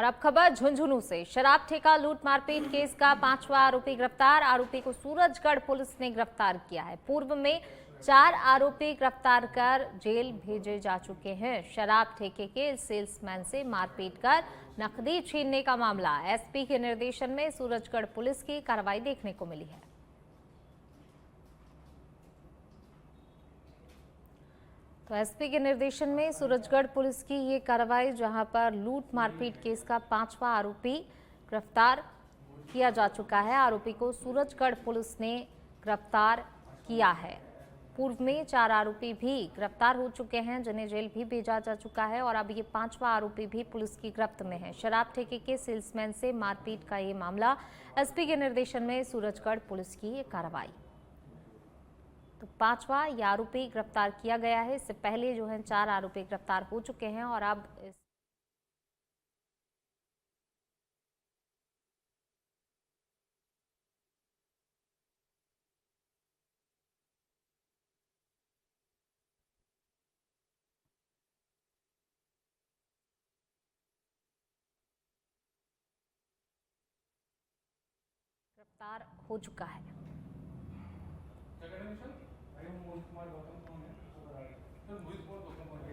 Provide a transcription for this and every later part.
और अब खबर झुंझुनू से। शराब ठेका लूट मारपीट केस का 5वां आरोपी गिरफ्तार। आरोपी को सूरजगढ़ पुलिस ने गिरफ्तार किया है। पूर्व में 4 आरोपी गिरफ्तार कर जेल भेजे जा चुके हैं। शराब ठेके के सेल्समैन से मारपीट कर नकदी छीनने का मामला। एसपी के निर्देशन में सूरजगढ़ पुलिस की कार्रवाई देखने को मिली है। तो एसपी के निर्देशन में सूरजगढ़ पुलिस की ये कार्रवाई, जहां पर लूट मारपीट केस का 5वां आरोपी गिरफ्तार किया जा चुका है। आरोपी को सूरजगढ़ पुलिस ने गिरफ्तार किया है। पूर्व में 4 आरोपी भी गिरफ्तार हो चुके हैं, जिन्हें जेल भी भेजा जा चुका है और अब ये 5वां आरोपी भी पुलिस की गिरफ्त में है। शराब ठेके के सेल्समैन से मारपीट का ये मामला। एसपी के निर्देशन में सूरजगढ़ पुलिस की ये कार्रवाई। तो 5वां ये आरोपी गिरफ्तार किया गया है। इससे पहले जो है 4 आरोपी गिरफ्तार हो चुके हैं और अब गिरफ्तार हो चुका है।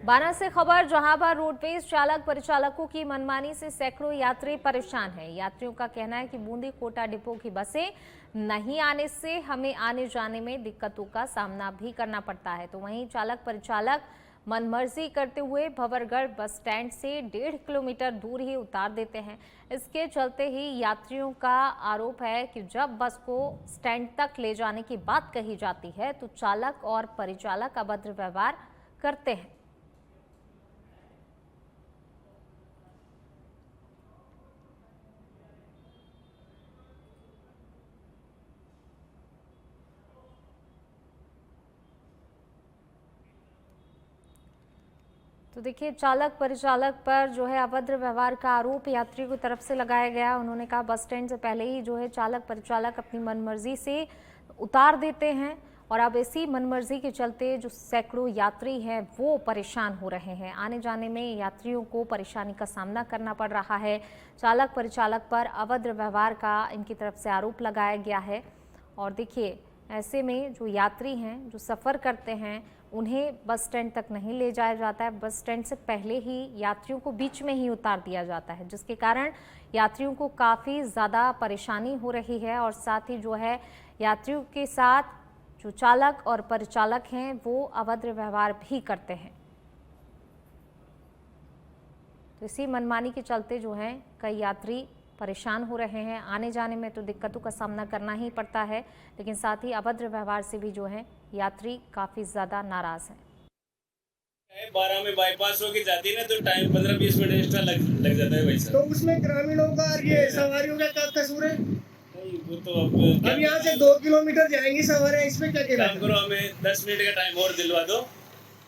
बाना से खबर, जहां पर रोडवेज चालक परिचालकों की मनमानी से सैकड़ों यात्री परेशान हैं। यात्रियों का कहना है कि बूंदी कोटा डिपो की बसें नहीं आने से हमें आने जाने में दिक्कतों का सामना भी करना पड़ता है। तो वहीं चालक परिचालक मनमर्जी करते हुए भंवरगढ़ बस स्टैंड से 1.5 किलोमीटर दूर ही उतार देते हैं। इसके चलते ही यात्रियों का आरोप है कि जब बस को स्टैंड तक ले जाने की बात कही जाती है तो चालक और परिचालक अभद्र व्यवहार करते हैं। तो देखिए, चालक परिचालक पर जो है अभद्र व्यवहार का आरोप यात्रियों की तरफ से लगाया गया। उन्होंने कहा बस स्टैंड से पहले ही जो है चालक परिचालक अपनी मनमर्जी से उतार देते हैं और अब इसी मनमर्जी के चलते जो सैकड़ों यात्री हैं वो परेशान हो रहे हैं। आने जाने में यात्रियों को परेशानी का सामना करना पड़ रहा है। चालक परिचालक पर अभद्र व्यवहार का इनकी तरफ से आरोप लगाया गया है। और देखिए, ऐसे में जो यात्री हैं, जो सफ़र करते हैं, उन्हें बस स्टैंड तक नहीं ले जाया जाता है। बस स्टैंड से पहले ही यात्रियों को बीच में ही उतार दिया जाता है, जिसके कारण यात्रियों को काफ़ी ज़्यादा परेशानी हो रही है। और साथ ही जो है यात्रियों के साथ जो चालक और परिचालक हैं वो अभद्र व्यवहार भी करते हैं। तो इसी मनमानी के चलते जो है कई यात्री परेशान हो रहे हैं। आने जाने में तो दिक्कतों का सामना करना ही पड़ता है, लेकिन साथ ही अभद्र व्यवहार से भी जो है यात्री काफ़ी ज़्यादा नाराज़ हैं। 12 में बाईपास होके जाती है ना, तो टाइम 15-20 मिनट एक्स्ट्रा लग जाता है भाई साहब। तो उसमें ग्रामीणों का ये सवारियों का क्या कसूर है? नहीं, वो तो अब यहाँ से 2 किलोमीटर जाएंगी सवारियाँ, इसमें क्या कहना काम है? करो, हमें 10 मिनट का टाइम और दिलवा दो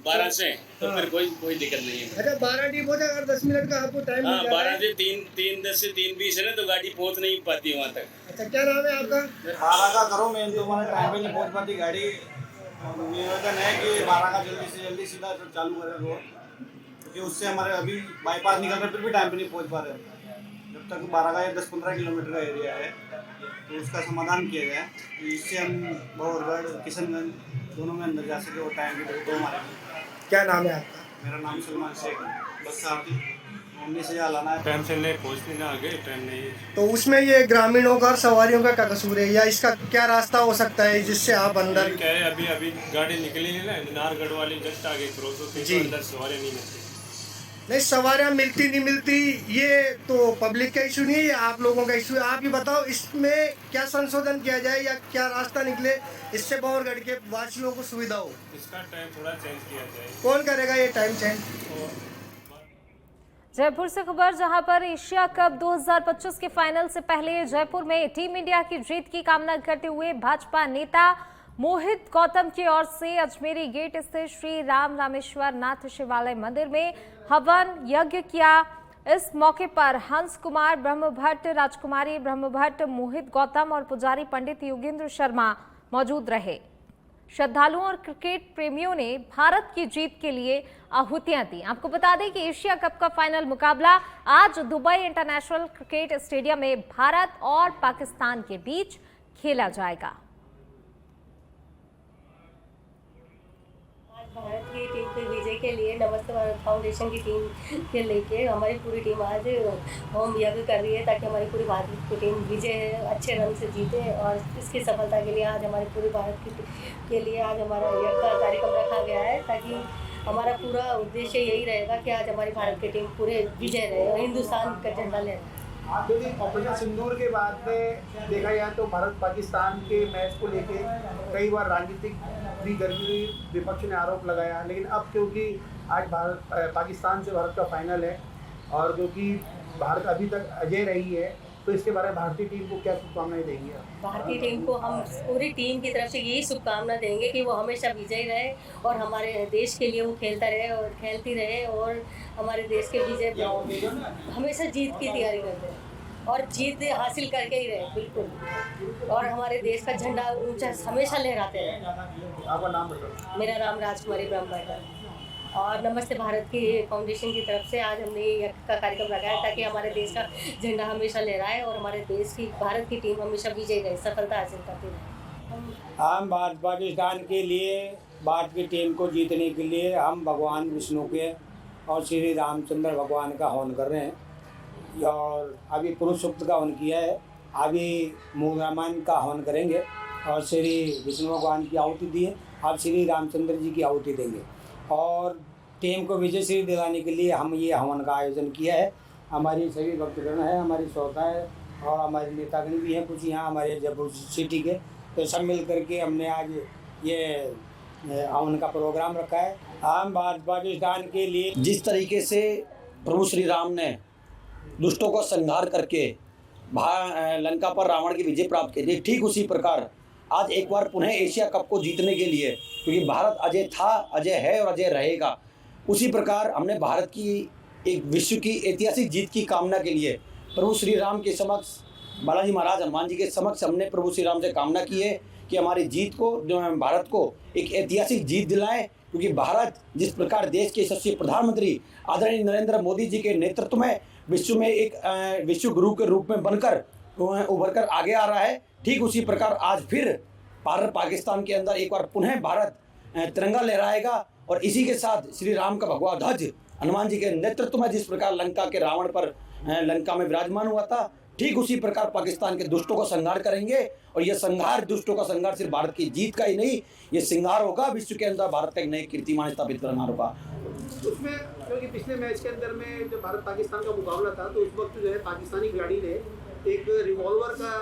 12 से, तो फिर कोई दिक्कत नहीं है। अच्छा, 12 डिपो से अगर 10 मिनट का आपको टाइम हाँ, मिल जाता 12 है। से 3:10 से 3:20 है ना, तो गाड़ी पहुंच नहीं पाती वहाँ तक। अच्छा, क्या नाम है आपका? 12 का करो, मैं जो हमारे टाइम पे नहीं पहुंच पाती गाड़ी। निवेदन है कि 12 का जल्दी से जल्दी सीधा चालू करें रोड, क्योंकि उससे हमारे अभी बाईपास निकल रहे फिर भी टाइम पे नहीं पहुंच पा रहे। जब तक 12 का 10-15 किलोमीटर का एरिया है तो उसका समाधान किया जाए, तो इससे हम भंवरगढ़ किशनगंज दोनों में अंदर जा सके और टाइम की तो हमारे। क्या नाम है आपका? मेरा नाम सलमान शेख है। बस साथी 19,000 लाना है। टाइम से नहीं पहुँचती ना, आगे टाइम नहीं है। तो उसमें ये ग्रामीणों का और सवारियों का क्या कसूर है, या इसका क्या रास्ता हो सकता है जिससे आप अंदर? क्या है, अभी गाड़ी निकली है ना, नारगढ़ वाली जस्ट आगे क्रॉस होती है, जी। तो अंदर सवारी नहीं मिलती। नहीं, सवारियाँ मिलती नहीं मिलती, ये तो पब्लिक का इशू नहीं है, ये आप लोगों का इशू है। आप ही बताओ इसमें क्या संशोधन किया जाए या क्या रास्ता निकले इससे भंवरगढ़ के वासियों को सुविधा हो? इसका टाइम थोड़ा चेंज किया जाए। कौन करेगा ये टाइम चेंज? जयपुर से खबर, जहां पर एशिया कप 2025 के फाइनल से पहले जयपुर में टीम इंडिया की जीत की कामना करते हुए भाजपा नेता मोहित गौतम की ओर से अजमेरी गेट स्थित श्री राम रामेश्वर नाथ शिवालय मंदिर में हवन यज्ञ किया। इस मौके पर हंस कुमार ब्रह्मभट्ट, राजकुमारी ब्रह्मभट्ट, मोहित गौतम और पुजारी पंडित योगेंद्र शर्मा मौजूद रहे। श्रद्धालुओं और क्रिकेट प्रेमियों ने भारत की जीत के लिए आहुतियां दी। आपको बता दें कि एशिया कप का फाइनल मुकाबला आज दुबई इंटरनेशनल क्रिकेट स्टेडियम में भारत और पाकिस्तान के बीच खेला जाएगा। भारत की टीम के विजय के लिए नमस्ते भारत फाउंडेशन की टीम के लेके हमारी पूरी टीम आज होम यज्ञ कर रही है ताकि हमारी पूरी भारत की टीम विजय अच्छे रन से जीते। और इसकी सफलता के लिए आज हमारी पूरी भारत के लिए आज हमारा यज्ञ का कार्यक्रम रखा गया है ताकि हमारा पूरा उद्देश्य यही रहेगा कि आज हमारी भारत की टीम पूरे विजय रहे और हिंदुस्तान का झंडा ले। क्योंकि ऑपरेशन सिंदूर के बाद में देखा जाए तो भारत पाकिस्तान के मैच को लेके कई बार राजनीतिक भी गर्मी विपक्ष ने आरोप लगाया, लेकिन अब क्योंकि आज भारत पाकिस्तान से भारत का फाइनल है और क्योंकि भारत अभी तक अजय रही है, तो इसके बारे में भारतीय टीम को क्या शुभकामनाएं देंगे? भारतीय टीम को हम पूरी टीम की तरफ से यही शुभकामना देंगे कि वो हमेशा विजयी रहे और हमारे देश के लिए वो खेलता रहे और खेलती रहे और हमारे देश के विजय हमेशा जीत की तैयारी करते रहे और जीत हासिल करके ही रहे बिल्कुल, और हमारे देश का झंडा ऊंचा हमेशा लहराते रहे। आपका नाम बताओ। मेरा नाम राजकुमारी ब्रह्म और नमस्ते भारत की फाउंडेशन की तरफ से आज हमने ये का कार्यक्रम रखा है ताकि हमारे देश का झंडा हमेशा लहराए और हमारे देश की भारत की टीम हमेशा विजयी रहे, सफलता हासिल करती रहे। हम भारत पाकिस्तान के लिए भारत की टीम को जीतने के लिए हम भगवान विष्णु के और श्री रामचंद्र भगवान का हवन कर रहे हैं और अभी पुरुष सूक्त का हवन किया है, अभी मूल रामायण का हवन करेंगे और श्री विष्णु भगवान की आहुति दी है, अब श्री रामचंद्र जी की आहुति देंगे और टीम को विजय श्री दिलाने के लिए हम ये हवन का आयोजन किया है। हमारी सभी भक्तगण है, हमारी श्रोता है और हमारे नेतागण भी हैं कुछ यहाँ हमारे जयपुर सिटी के, तो सब मिल करके हमने आज ये हवन का प्रोग्राम रखा है। हम भारत पाकिस्तान के लिए जिस तरीके से प्रभु श्री राम ने दुष्टों को संहार करके लंका पर रावण की विजय प्राप्त की थी, ठीक उसी प्रकार आज एक बार पुनः एशिया कप को जीतने के लिए, क्योंकि भारत अजय था, अजय है और अजय रहेगा, उसी प्रकार हमने भारत की एक विश्व की ऐतिहासिक जीत की कामना के लिए प्रभु श्री राम के समक्ष, बालाजी महाराज हनुमान जी के समक्ष हमने प्रभु श्री राम से कामना की है कि हमारी जीत को, जो भारत को एक ऐतिहासिक जीत दिलाएं, क्योंकि भारत जिस प्रकार देश के यशस्वी प्रधानमंत्री आदरणीय नरेंद्र मोदी जी के नेतृत्व में विश्व में एक विश्व गुरु के रूप में बनकर उभर कर आगे आ रहा है, ठीक उसी प्रकार आज फिर भारत पाकिस्तान के अंदर एक बार पुनः भारत तिरंगा लहराएगा और इसी के साथ श्री राम का भगवा ध्वज हनुमान जी के नेतृत्व में जिस प्रकार लंका के रावण पर लंका में विराजमान हुआ था, ठीक उसी प्रकार पाकिस्तान के दुष्टों का संहार करेंगे और यह संहार, दुष्टों का संहार सिर्फ भारत की जीत का ही नहीं, ये संहार होगा विश्व के अंदर भारत का एक नई कीर्तिमान स्थापित करना होगा। उसमें क्योंकि पिछले मैच के अंदर में जब भारत पाकिस्तान का मुकाबला था तो उस वक्त जो है पाकिस्तानी खिलाड़ी ने एक रिवॉल्वर का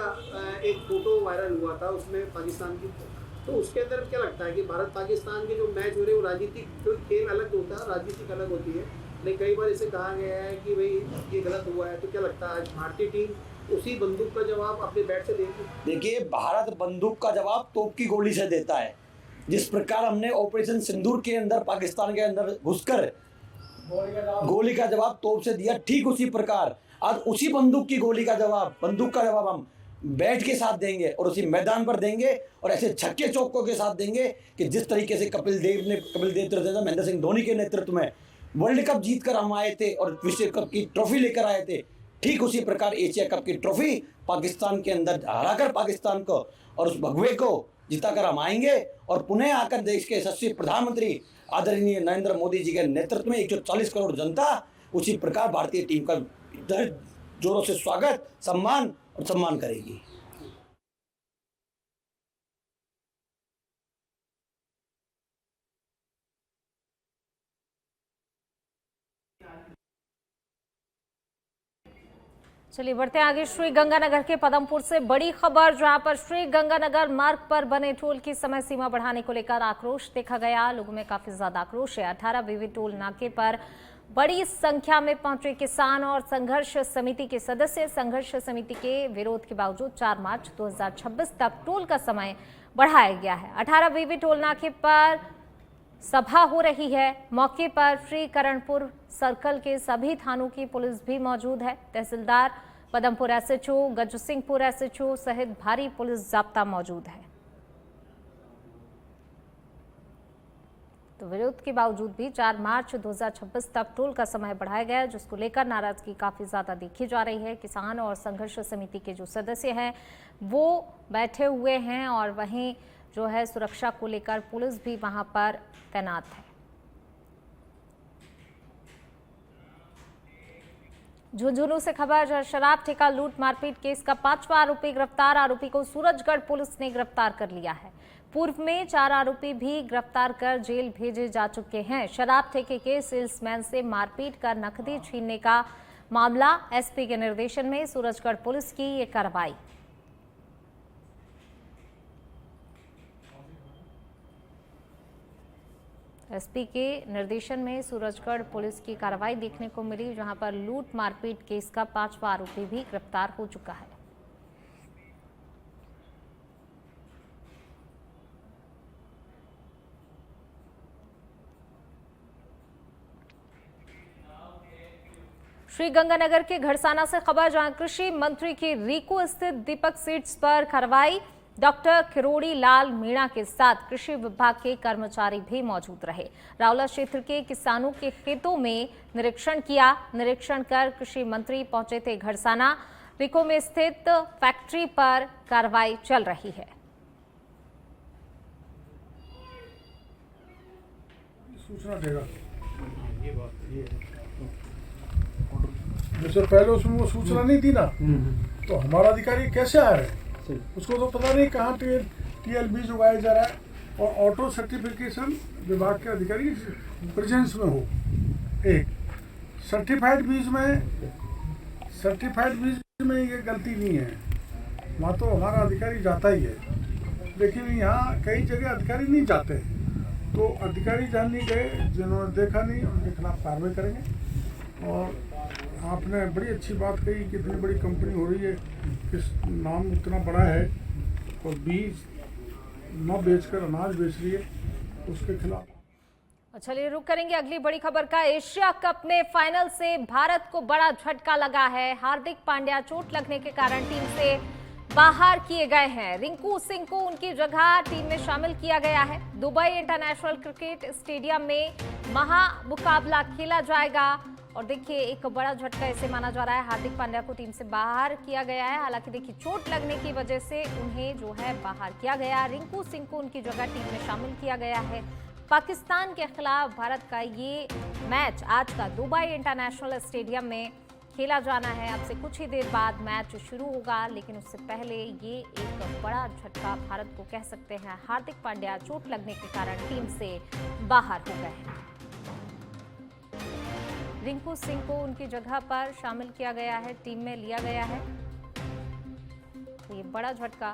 एक फोटो वायरल हुआ था उसमें पाकिस्तान की, तो उसके अंदर क्या लगता है कि भारत पाकिस्तान के जो मैच हो रहे हैं वो राजनीतिक, जो खेल अलग होता है राजनीतिक अलग होती है, लेकिन कई बार इसे कहा गया है कि भाई ये गलत हुआ है, तो क्या लगता है आज भारतीय टीम उसी बंदूक का जवाब अपने बैट से देगी? देखिए, भारत बंदूक का जवाब तोप की गोली से देता है। जिस प्रकार हमने ऑपरेशन सिंदूर के अंदर पाकिस्तान के अंदर घुसकर गोली का जवाब तोप से दिया, ठीक उसी प्रकार आज उसी बंदूक की गोली का जवाब, बंदूक का जवाब हम बैट के साथ देंगे और उसी मैदान पर देंगे और ऐसे छक्के चौकों के साथ देंगे कि जिस तरीके से कपिल देव महेंद्र सिंह धोनी के नेतृत्व में वर्ल्ड कप जीत कर हम आए थे और विश्व कप की ट्रॉफी लेकर आए थे, ठीक उसी प्रकार एशिया कप की ट्रॉफी पाकिस्तान के अंदर हराकर पाकिस्तान को और उस भगवे को जिताकर हम आएंगे और पुनः आकर देश के यशस्वी प्रधानमंत्री आदरणीय नरेंद्र मोदी जी के नेतृत्व में 140 करोड़ जनता उसी प्रकार भारतीय टीम का जोरों से स्वागत, सम्मान और सम्मान करेगी। चलिए बढ़ते हैं आगे। श्री गंगानगर के पदमपुर से बड़ी खबर, जहां पर श्री गंगानगर मार्ग पर बने टोल की समय सीमा बढ़ाने को लेकर आक्रोश देखा गया। लोगों में काफी ज्यादा आक्रोश है। 18 बीवी टोल नाके पर बड़ी संख्या में पहुंचे किसान और संघर्ष समिति के सदस्य। संघर्ष समिति के विरोध के बावजूद 4 मार्च 2026 तक टोल का समय बढ़ाया गया है। 18 बीवी टोल नाके पर सभा हो रही है। मौके पर श्री करणपुर सर्कल के सभी थानों की पुलिस भी मौजूद है। तहसीलदार, पदमपुर एसएचओ, गजसिंहपुर एसएचओ सहित भारी पुलिस जाब्ता मौजूद है। तो विरोध के बावजूद भी 4 मार्च 2026 तक टोल का समय बढ़ाया गया, जिसको लेकर नाराजगी काफ़ी ज़्यादा देखी जा रही है। किसान और संघर्ष समिति के जो सदस्य हैं वो बैठे हुए हैं और वहीं जो है सुरक्षा को लेकर पुलिस भी वहां पर तैनात है। झुंझुनू से खबर, शराब ठेका लूट मारपीट केस का 5वां आरोपी गिरफ्तार। आरोपी को सूरजगढ़ पुलिस ने गिरफ्तार कर लिया है। पूर्व में 4 आरोपी भी गिरफ्तार कर जेल भेजे जा चुके हैं। शराब ठेके के सेल्समैन से मारपीट कर नकदी छीनने का मामला, एसपी के निर्देशन में सूरजगढ़ पुलिस की ये कार्रवाई। एसपी के निर्देशन में सूरजगढ़ पुलिस की कार्रवाई देखने को मिली, जहां पर लूट मारपीट केस का 5वां आरोपी भी गिरफ्तार हो चुका है। श्रीगंगानगर के घड़साना से खबर, जहां कृषि मंत्री की रीको स्थित दीपक सीड्स पर कार्रवाई। डॉक्टर खिरोड़ी लाल मीणा के साथ कृषि विभाग के कर्मचारी भी मौजूद रहे। रावला क्षेत्र के किसानों के खेतों में निरीक्षण किया। निरीक्षण कर कृषि मंत्री पहुंचे थे घड़साना। रीको में स्थित फैक्ट्री पर कार्रवाई चल रही है। सूचना देगा जैसे पहले उसमें वो सूचना नहीं थी ना, तो हमारा अधिकारी कैसे आ रहे हैं उसको तो पता नहीं कहाँ टीएल बीज उगाया जा रहा है। और ऑटो सर्टिफिकेशन विभाग के अधिकारी प्रेजेंस में हो। एक सर्टिफाइड बीज में ये गलती नहीं है, वहाँ तो हमारा अधिकारी जाता ही है। लेकिन यहाँ कई जगह अधिकारी नहीं जाते, तो अधिकारी जान नहीं गए, जिन्होंने देखा नहीं उनके खिलाफ कार्रवाई करेंगे। और आपने बड़ी अच्छी बात कही कि इतनी बड़ी कंपनी हो रही है, किस नाम इतना बड़ा है और बीज न बेचकर अनाज बेच रही है, उसके खिलाफ। चलिए रुक करेंगे अगली बड़ी खबर का। एशिया कप में फाइनल से भारत को बड़ा झटका लगा है। हार्दिक पांड्या चोट लगने के कारण टीम से बाहर किए गए हैं। रिंकू सिंह को उनकी जगह टीम में शामिल किया गया है। दुबई इंटरनेशनल क्रिकेट स्टेडियम में महा मुकाबला खेला जाएगा। और देखिए एक बड़ा झटका इसे माना जा रहा है। हार्दिक पांड्या को टीम से बाहर किया गया है। हालांकि देखिए चोट लगने की वजह से उन्हें जो है बाहर किया गया। रिंकू सिंह को उनकी जगह टीम में शामिल किया गया है। पाकिस्तान के खिलाफ भारत का ये मैच आज का दुबई इंटरनेशनल स्टेडियम में खेला जाना है। अब से कुछ ही देर बाद मैच शुरू होगा, लेकिन उससे पहले ये एक बड़ा झटका भारत को कह सकते हैं। हार्दिक पांड्या चोट लगने के कारण टीम से बाहर हो गए हैं। रिंकू सिंह को उनकी जगह पर शामिल किया गया है, टीम में लिया गया है। तो ये बड़ा झटका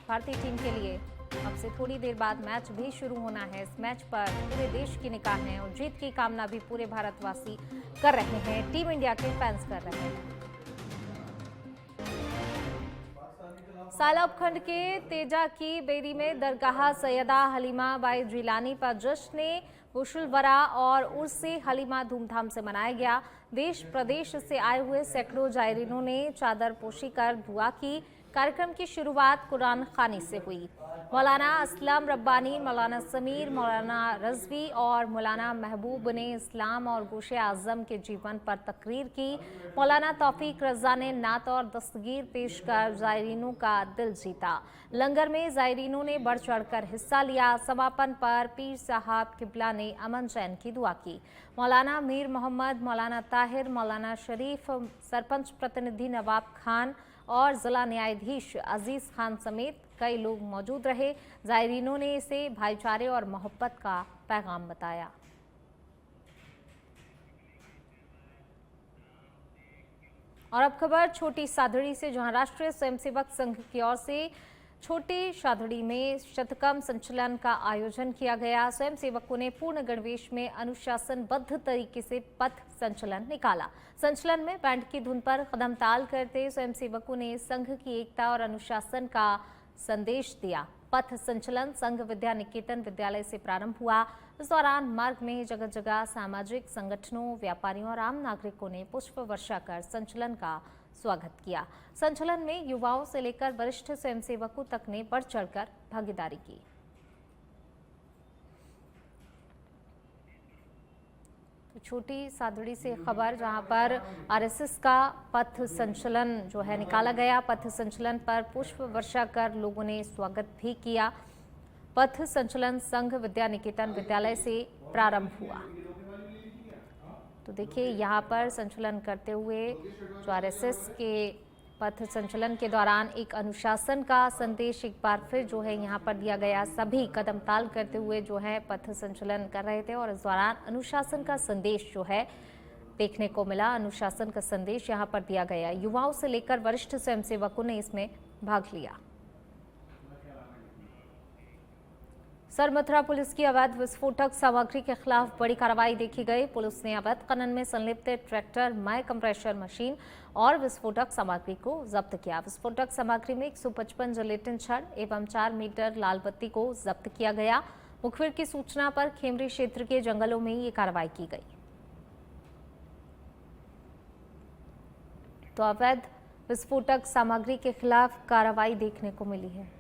भारतीय टीम के लिए। अब से थोड़ी देर बाद मैच भी शुरू होना है। इस मैच पर पूरे देश की निगाहें और जीत की कामना भी पूरे भारतवासी कर रहे हैं, टीम इंडिया के फैंस कर रहे हैं। साला उपखंड के तेजा की बेरी में दरगाह सैयदा हलीमा बाई जिलानी पर जश्न वशुलवरा और उर्स हलीमा धूमधाम से मनाया गया। देश प्रदेश से आए हुए सैकड़ों जायरीनों ने चादर पोशी कर दुआ की। कार्यक्रम की शुरुआत कुरान खानी से हुई। मौलाना असलम रब्बानी, मौलाना समीर, मौलाना रजवी और मौलाना महबूब ने इस्लाम और गोशे आजम के जीवन पर तकरीर की। मौलाना तौफीक रजा ने नात और दस्तगीर पेश कर जायरीनों का दिल जीता। लंगर में जायरीनों ने बढ़ चढ़कर हिस्सा लिया। समापन पर पीर साहब किबला ने अमन चैन की दुआ की। मौलाना मीर मोहम्मद, मौलाना ताहिर, मौलाना शरीफ, सरपंच प्रतिनिधि नवाब खान और जिला न्यायाधीश अजीज खान समेत कई लोग मौजूद रहे। जायरीनों ने इसे भाईचारे और मोहब्बत का पैगाम बताया। और अब खबर छोटी सादड़ी से, जहां राष्ट्रीय स्वयंसेवक संघ की ओर से छोटी शादड़ी में शतकम संचलन का आयोजन किया गया। स्वयंसेवकों ने पूर्ण गणवेश में अनुशासनबद्ध तरीके से पथ संचलन निकाला। संचलन में बैंड की धुन पर कदम ताल करते स्वयंसेवकों ने संघ की एकता और अनुशासन का संदेश दिया। पथ संचलन संघ विद्या निकेतन विद्यालय से प्रारंभ हुआ। इस दौरान मार्ग में जगह जगह सामाजिक संगठनों, व्यापारियों और आम नागरिकों ने पुष्प वर्षा कर संचलन का स्वागत किया। संचलन में युवाओं से लेकर वरिष्ठ स्वयंसेवकों तक ने बढ़ चढ़कर भागीदारी की। तो छोटी सादड़ी से खबर जहां पर आरएसएस का पथ संचलन जो है निकाला गया। पथ संचलन पर पुष्प वर्षा कर लोगों ने स्वागत भी किया। पथ संचलन संघ विद्या निकेतन विद्यालय से प्रारंभ हुआ। तो देखिए यहाँ पर संचलन करते हुए जो आरएसएस के पथ संचलन के दौरान एक अनुशासन का संदेश एक बार फिर जो है यहाँ पर दिया गया। सभी कदम ताल करते हुए जो है पथ संचलन कर रहे थे और इस दौरान अनुशासन का संदेश जो है देखने को मिला। अनुशासन का संदेश यहाँ पर दिया गया। युवाओं से लेकर वरिष्ठ स्वयंसेवकों ने इसमें भाग लिया। सरमथुरा पुलिस की अवैध विस्फोटक सामग्री के खिलाफ बड़ी कार्रवाई देखी गई। पुलिस ने अवैध खनन में संलिप्त ट्रैक्टर, माई कंप्रेशर मशीन और विस्फोटक सामग्री को जब्त किया। विस्फोटक सामग्री में 155 जिलेटिन छड़ एवं 4 मीटर लाल बत्ती को जब्त किया गया। मुखबिर की सूचना पर खेमरी क्षेत्र के जंगलों में ये कार्रवाई की गई। तो अवैध विस्फोटक सामग्री के खिलाफ कार्रवाई देखने को मिली है।